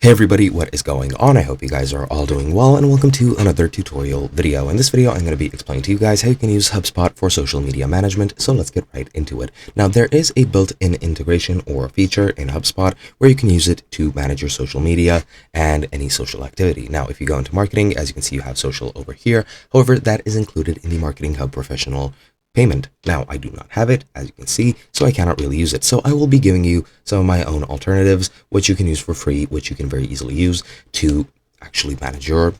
Hey everybody, what is going on? I hope you guys are all doing well, and welcome to another tutorial video. In this video, I'm going to be explaining to you guys how you can use HubSpot for social media management, so let's get right into it. Now, there is a built-in integration or feature in HubSpot where you can use it to manage your social media and any social activity. Now, if you go into marketing, as you can see, you have social over here. However, that is included in the Marketing Hub Professional payment. Now, I do not have it, as you can see, so I cannot really use it. So I will be giving you some of my own alternatives, which you can use for free, which you can very easily use to actually manage your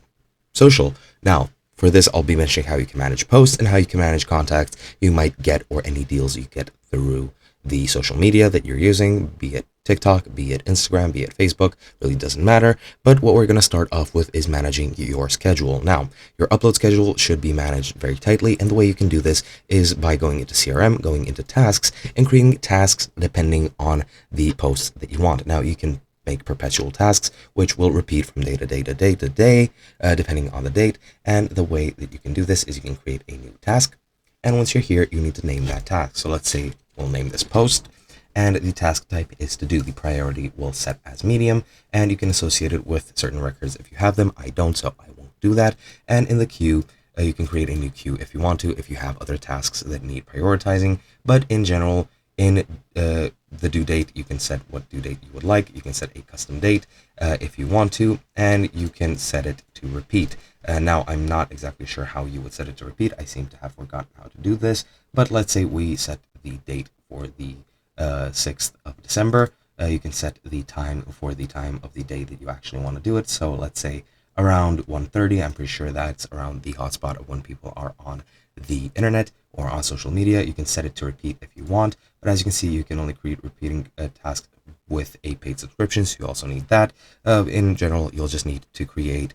social. Now, for this, I'll be mentioning how you can manage posts and how you can manage contacts you might get or any deals you get through the social media that you're using, be it TikTok, be it Instagram, be it Facebook, really doesn't matter. But what we're going to start off with is managing your schedule. Now, your upload schedule should be managed very tightly, and the way you can do this is by going into CRM, going into tasks, and creating tasks depending on the posts that you want. Now, you can make perpetual tasks, which will repeat from day to day to day to day, depending on the date. And the way that you can do this is you can create a new task. And once you're here, you need to name that task. So let's say we'll name this post, and the task type is to do. The priority will set as medium, and you can associate it with certain records if you have them. I don't, so I won't do that. And in the queue, you can create a new queue if you want to, if you have other tasks that need prioritizing. But in general, in the due date, you can set what due date you would like. You can set a custom date if you want to, and you can set it to repeat. Now, I'm not exactly sure how you would set it to repeat. I seem to have forgotten how to do this, but let's say we set the date for the 6th of December. You can set the time for the time of the day that you actually want to do it. So let's say around 1:30. I'm pretty sure that's around the hotspot of when people are on the internet or on social media. You can set it to repeat if you want, but as you can see, you can only create repeating tasks with a paid subscription, so you also need that. In general, you'll just need to create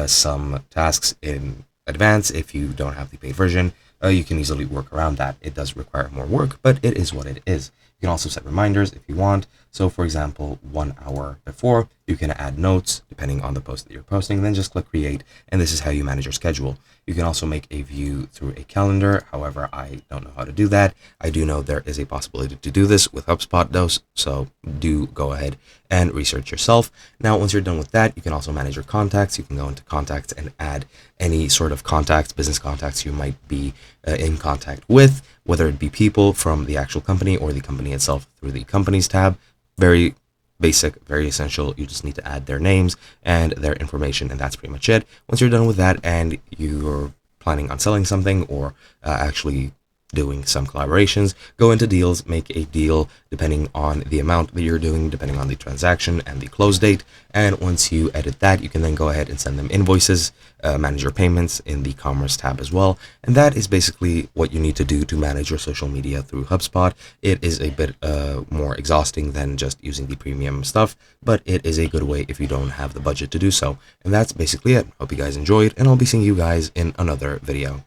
some tasks in advance. If you don't have the paid version, you can easily work around that. It does require more work, but it is what it is. You can also set reminders if you want. So for example, 1 hour before, you can add notes depending on the post that you're posting, then just click create, and this is how you manage your schedule. You can also make a view through a calendar. However, I don't know how to do that. I do know there is a possibility to do this with HubSpot though, so do go ahead and research yourself. Now, once you're done with that, you can also manage your contacts. You can go into contacts and add any sort of contacts, business contacts you might be in contact with, whether it be people from the actual company or the company itself through the companies tab. Very basic, very essential. You just need to add their names and their information, and that's pretty much it. Once you're done with that and you're planning on selling something or actually doing some collaborations, go into deals, make a deal depending on the amount that you're doing, depending on the transaction and the close date. And once you edit that, you can then go ahead and send them invoices, manage your payments in the commerce tab as well. And that is basically what you need to do to manage your social media through HubSpot. It is a bit more exhausting than just using the premium stuff, but it is a good way if you don't have the budget to do so. And that's basically it. Hope you guys enjoyed, and I'll be seeing you guys in another video.